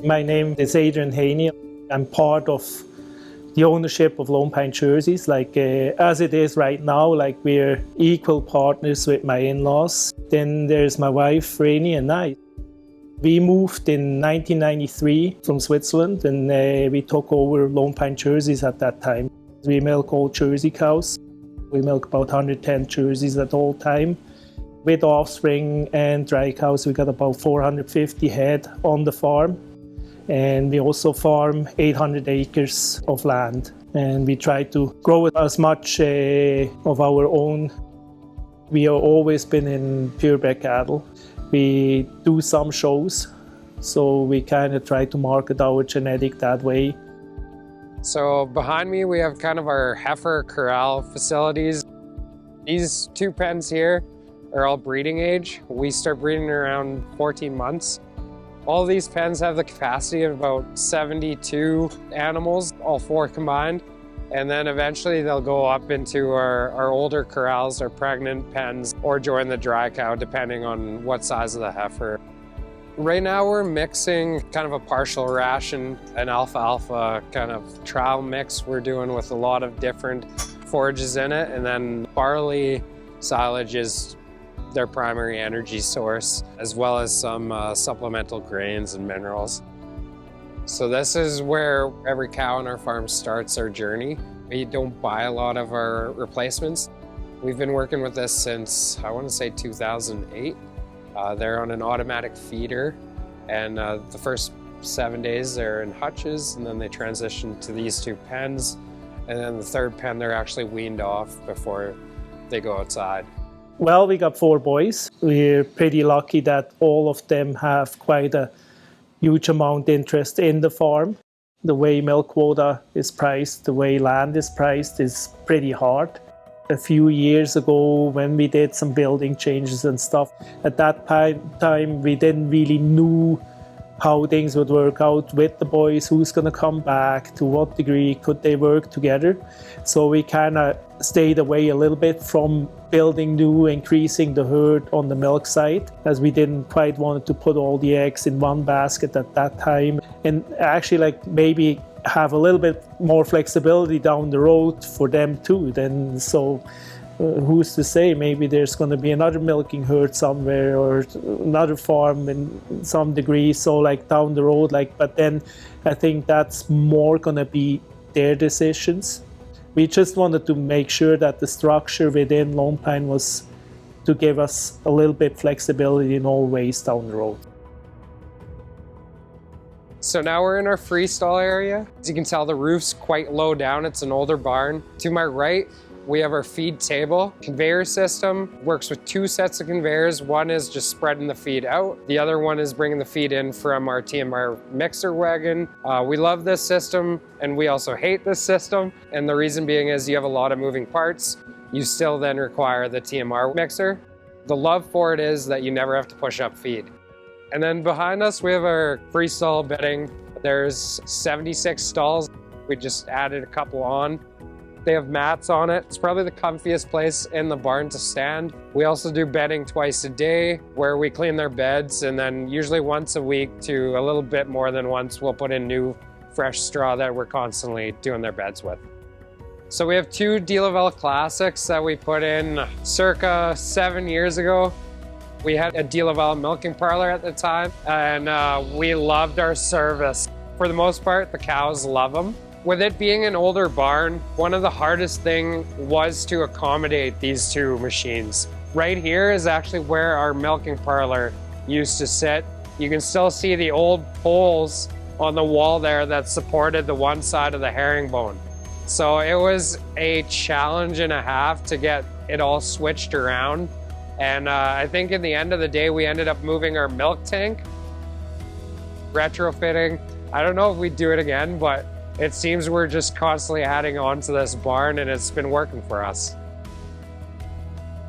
My name is Adrian Haney. I'm part of the ownership of Lone Pine Jerseys. As it is right now, we're equal partners with my in-laws. Then there's my wife, Rainey, and I. We moved in 1993 from Switzerland, and we took over Lone Pine Jerseys at that time. We milk all Jersey cows. We milk about 110 jerseys at all time. With offspring and dry cows, we got about 450 head on the farm. And we also farm 800 acres of land. And we try to grow as much of our own. We have always been in purebred cattle. We do some shows, so we kind of try to market our genetic that way. So behind me, we have kind of our heifer corral facilities. These two pens here are all breeding age. We start breeding around 14 months. All these pens have the capacity of about 72 animals, all four combined. And then eventually they'll go up into our older corrals, our pregnant pens, or join the dry cow, depending on what size of the heifer. Right now we're mixing kind of a partial ration, an alfalfa kind of trial mix we're doing with a lot of different forages in it. And then barley silage is their primary energy source, as well as some supplemental grains and minerals. So this is where every cow on our farm starts our journey. We don't buy a lot of our replacements. We've been working with this since, I want to say 2008. They're on an automatic feeder, and the first 7 days they're in hutches, and then they transition to these two pens. And then the third pen, they're actually weaned off before they go outside. Well, we got 4 boys. We're pretty lucky that all of them have quite a huge amount of interest in the farm. The way milk quota is priced, the way land is priced is pretty hard. A few years ago, when we did some building changes and stuff, at that time we didn't really know how things would work out with the boys, who's going to come back, to what degree could they work together. So we kind of stayed away a little bit from building new, increasing the herd on the milk side, as we didn't quite want to put all the eggs in one basket at that time. And actually maybe have a little bit more flexibility down the road for them too. Then who's to say, maybe there's going to be another milking herd somewhere or another farm in some degree, so down the road, but then I think that's more going to be their decisions. We just wanted to make sure that the structure within Lone Pine was to give us a little bit flexibility in all ways down the road. So now we're in our freestall area. As you can tell, the roof's quite low down. It's an older barn. To my right, we have our feed table. Conveyor system works with 2 sets of conveyors. One is just spreading the feed out. The other one is bringing the feed in from our TMR mixer wagon. We love this system, and we also hate this system. And the reason being is you have a lot of moving parts. You still then require the TMR mixer. The love for it is that you never have to push up feed. And then behind us, we have our freestall bedding. There's 76 stalls. We just added a couple on. They have mats on it. It's probably the comfiest place in the barn to stand. We also do bedding twice a day, where we clean their beds, and then usually once a week to a little bit more than once, we'll put in new fresh straw that we're constantly doing their beds with. So we have 2 D-Level Classics that we put in circa 7 years ago. We had a D-Level milking parlor at the time, and we loved our service. For the most part, the cows love them. With it being an older barn, one of the hardest things was to accommodate these 2 machines. Right here is actually where our milking parlor used to sit. You can still see the old poles on the wall there that supported the one side of the herringbone. So it was a challenge and a half to get it all switched around. And I think in the end of the day, we ended up moving our milk tank, retrofitting. I don't know if we'd do it again, but it seems we're just constantly adding on to this barn, and it's been working for us.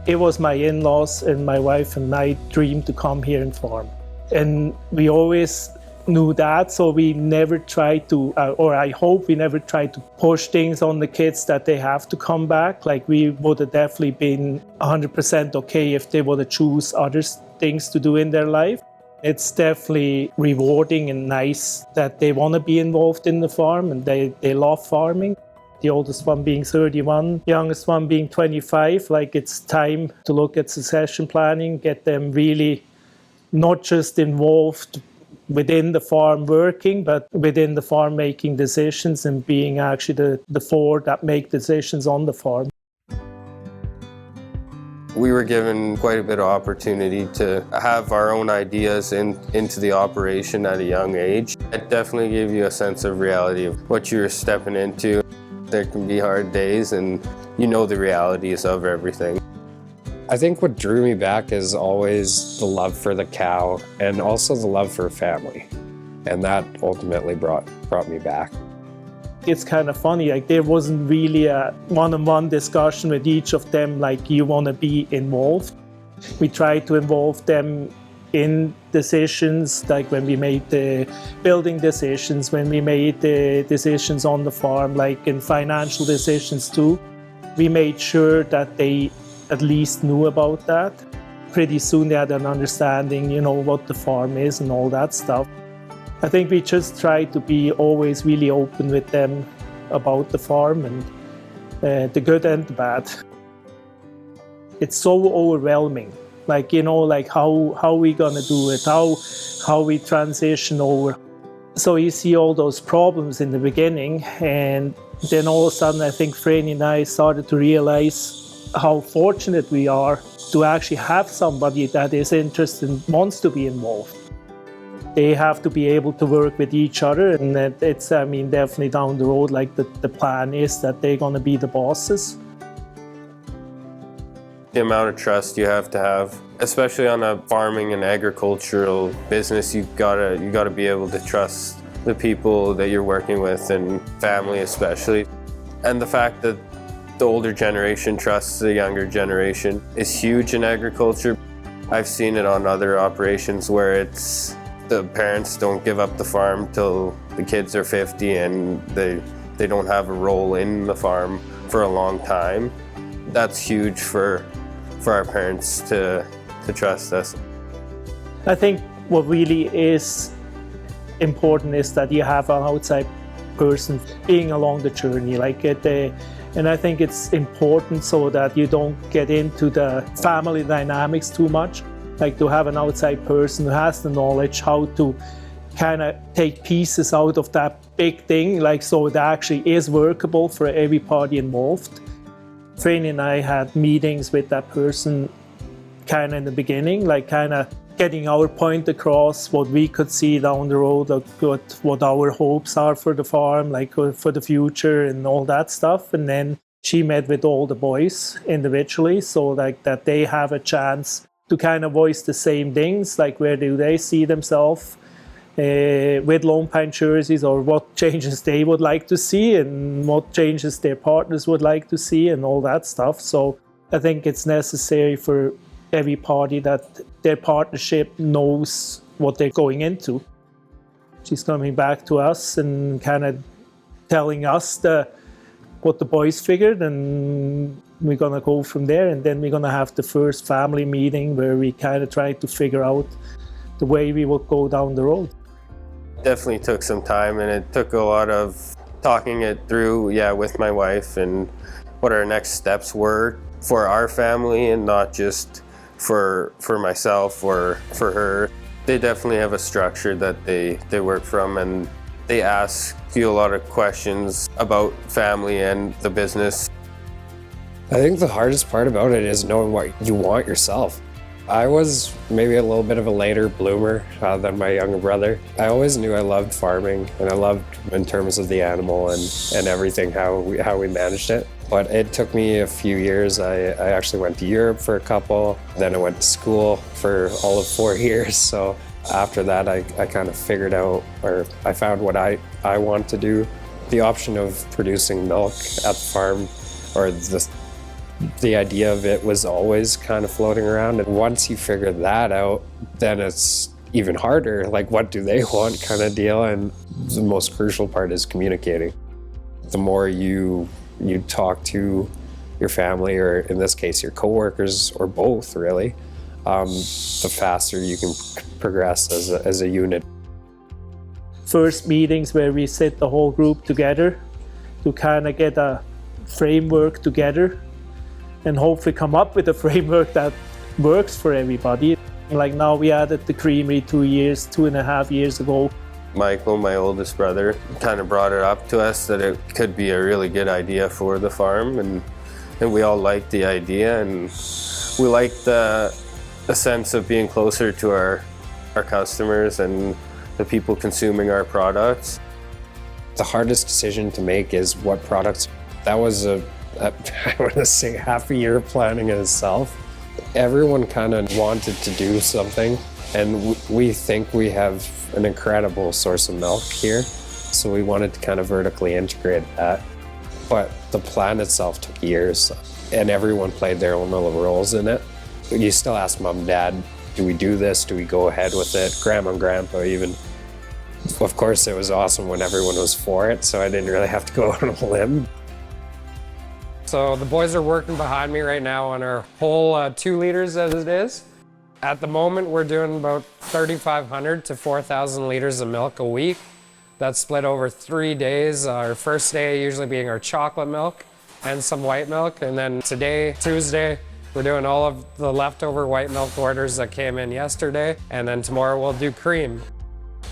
It was my in-laws and my wife and my dream to come here and farm. And we always knew that, so we never tried to, or I hope we never tried to push things on the kids that they have to come back. We would have definitely been 100% okay if they would have choose other things to do in their life. It's definitely rewarding and nice that they want to be involved in the farm and they love farming. The oldest one being 31, youngest one being 25. Like, it's time to look at succession planning, get them really not just involved within the farm working, but within the farm making decisions and being actually the four that make decisions on the farm. We were given quite a bit of opportunity to have our own ideas into the operation at a young age. It definitely gave you a sense of reality of what you're stepping into. There can be hard days and you know the realities of everything. I think what drew me back is always the love for the cow and also the love for family. And that ultimately brought me back. It's kind of funny, like there wasn't really a one-on-one discussion with each of them, like you want to be involved. We tried to involve them in decisions, like when we made the building decisions, when we made the decisions on the farm, like in financial decisions too. We made sure that they at least knew about that. Pretty soon they had an understanding, what the farm is and all that stuff. I think we just try to be always really open with them about the farm and the good and the bad. It's so overwhelming, like how we gonna do it, how we transition over. So you see all those problems in the beginning, and then all of a sudden I think Franny and I started to realize how fortunate we are to actually have somebody that is interested and wants to be involved. They have to be able to work with each other, and it's, definitely down the road, like the plan is that they're going to be the bosses. The amount of trust you have to have, especially on a farming and agricultural business, you gotta be able to trust the people that you're working with and family especially. And the fact that the older generation trusts the younger generation is huge in agriculture. I've seen it on other operations where it's the parents don't give up the farm till the kids are 50 and they don't have a role in the farm for a long time. That's huge for our parents to trust us. I think what really is important is that you have an outside person being along the journey, and I think it's important so that you don't get into the family dynamics too much. Like to have an outside person who has the knowledge how to kind of take pieces out of that big thing, so it actually is workable for every party involved. Franny and I had meetings with that person kind of in the beginning, kind of getting our point across, what we could see down the road, what our hopes are for the farm, for the future and all that stuff. And then she met with all the boys individually, so that they have a chance to kind of voice the same things, where do they see themselves with Lone Pine jerseys, or what changes they would like to see and what changes their partners would like to see and all that stuff. So I think it's necessary for every party that their partnership knows what they're going into. She's coming back to us and kind of telling us what the boys figured, and we're going to go from there. And then we're going to have the first family meeting where we kind of try to figure out the way we will go down the road. Definitely took some time, and it took a lot of talking it through, with my wife, and what our next steps were for our family and not just for myself or for her. They definitely have a structure that they work from, and they ask you a lot of questions about family and the business. I think the hardest part about it is knowing what you want yourself. I was maybe a little bit of a later bloomer than my younger brother. I always knew I loved farming, and I loved in terms of the animal and everything, how we managed it. But it took me a few years. I actually went to Europe for a couple, then I went to school for all of 4 years. So after that, I kind of figured out, or I found what I want to do. The option of producing milk at the farm, or the idea of it, was always kind of floating around. And once you figure that out, then it's even harder, what do they want kind of deal. And the most crucial part is communicating. The more you talk to your family, or in this case, your coworkers, or both really, the faster you can progress as a unit. First meetings where we sit the whole group together to kind of get a framework together and hopefully come up with a framework that works for everybody. Like now we added the creamery 2.5 years ago. Michael, my oldest brother, kind of brought it up to us that it could be a really good idea for the farm, and we all liked the idea, and we liked the sense of being closer to our customers and the people consuming our products. The hardest decision to make is what products. That was I want to say half a year of planning in itself. Everyone kind of wanted to do something, and we think we have an incredible source of milk here, so we wanted to kind of vertically integrate that. But the plan itself took years, and everyone played their own little roles in it. You still ask mom and dad, do we do this? Do we go ahead with it? Grandma and grandpa even. Of course, it was awesome when everyone was for it, so I didn't really have to go out on a limb. So the boys are working behind me right now on our whole 2 liters as it is. At the moment, we're doing about 3,500 to 4,000 liters of milk a week. That's split over 3 days. Our first day usually being our chocolate milk and some white milk. And then today, Tuesday, we're doing all of the leftover white milk orders that came in yesterday. And then tomorrow we'll do cream.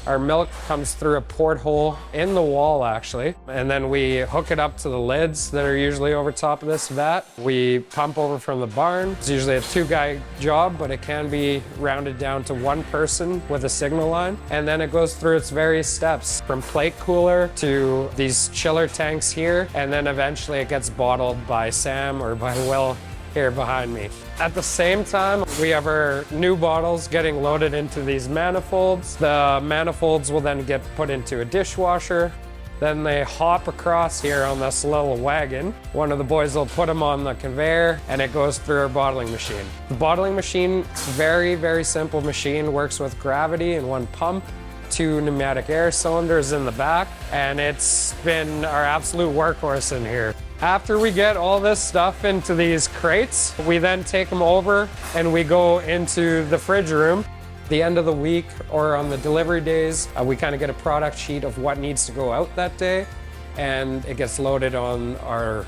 Our milk comes through a porthole in the wall, actually, and then we hook it up to the lids that are usually over top of this vat. We pump over from the barn. It's usually a 2-guy job, but it can be rounded down to 1 person with a signal line. And then it goes through its various steps, from plate cooler to these chiller tanks here, and then eventually it gets bottled by Sam or by Will here behind me. At the same time, we have our new bottles getting loaded into these manifolds. The manifolds will then get put into a dishwasher. Then they hop across here on this little wagon. One of the boys will put them on the conveyor, and it goes through our bottling machine. The bottling machine, very, very simple machine, works with gravity and 1 pump, 2 pneumatic air cylinders in the back, and it's been our absolute workhorse in here. After we get all this stuff into these crates, we then take them over and we go into the fridge room. The end of the week or on the delivery days, we kind of get a product sheet of what needs to go out that day, and it gets loaded on our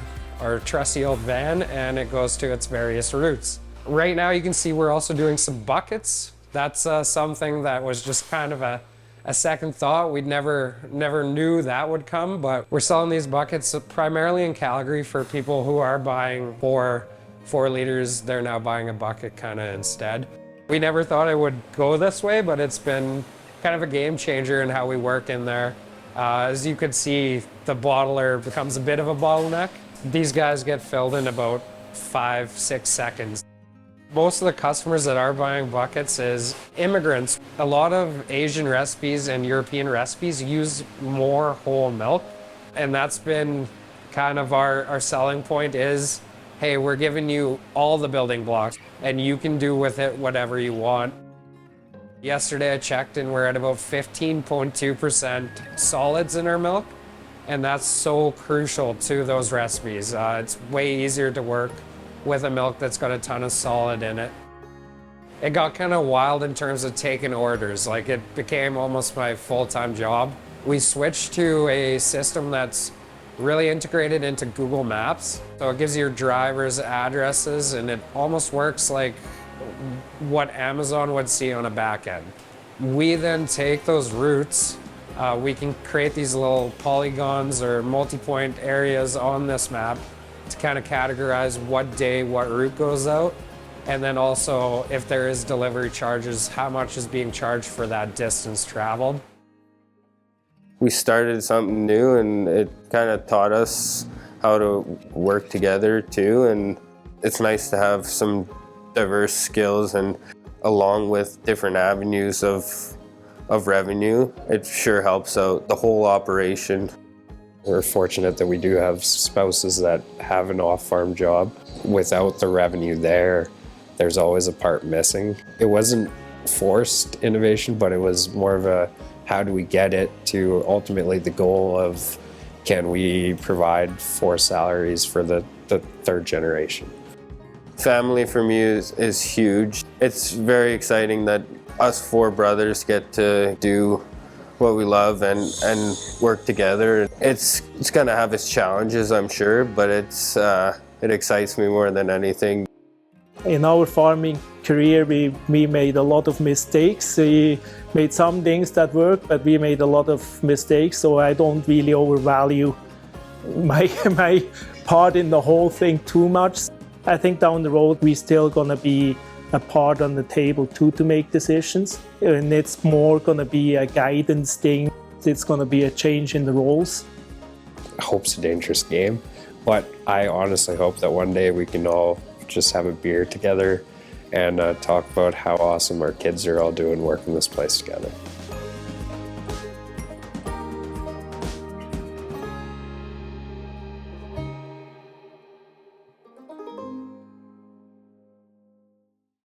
trusty old van, and it goes to its various routes. Right now you can see we're also doing some buckets. That's something that was just kind of a second thought. We'd never knew that would come, but we're selling these buckets primarily in Calgary for people who are buying 4 liters. They're now buying a bucket kind of instead. We never thought it would go this way, but it's been kind of a game changer in how we work in there. As you can see, the bottler becomes a bit of a bottleneck. These guys get filled in about 5-6 seconds. Most of the customers that are buying buckets is immigrants. A lot of Asian recipes and European recipes use more whole milk, and that's been kind of our selling point is, hey, we're giving you all the building blocks and you can do with it whatever you want. Yesterday I checked and we're at about 15.2% solids in our milk, and that's so crucial to those recipes. It's way easier to work with a milk that's got a ton of solid in it. It got kind of wild in terms of taking orders. Like, it became almost my full-time job. We switched to a system that's really integrated into Google Maps. So it gives your drivers addresses, and it almost works like what Amazon would see on a back end. We then take those routes. We can create these little polygons or multi-point areas on this map to kind of categorize what day what route goes out, and then also if there is delivery charges, how much is being charged for that distance traveled. We started something new, and it kind of taught us how to work together too, and it's nice to have some diverse skills, and along with different avenues of revenue, it sure helps out the whole operation. We're fortunate that we do have spouses that have an off-farm job. Without the revenue there's always a part missing. It wasn't forced innovation, but it was more of a how do we get it to ultimately the goal of can we provide 4 salaries for the 3rd generation. Family for me is huge. It's very exciting that us four brothers get to do what we love and work together. It's gonna have its challenges, I'm sure, but it excites me more than anything. In our farming career, we made a lot of mistakes. We made some things that work, but we made a lot of mistakes, so I don't really overvalue my part in the whole thing too much. I think down the road, we're still gonna be a part on the table too to make decisions, and it's more gonna be a guidance thing. It's gonna be a change in the roles. Hope's a dangerous game, but I honestly hope that one day we can all just have a beer together and talk about how awesome our kids are all doing working this place together.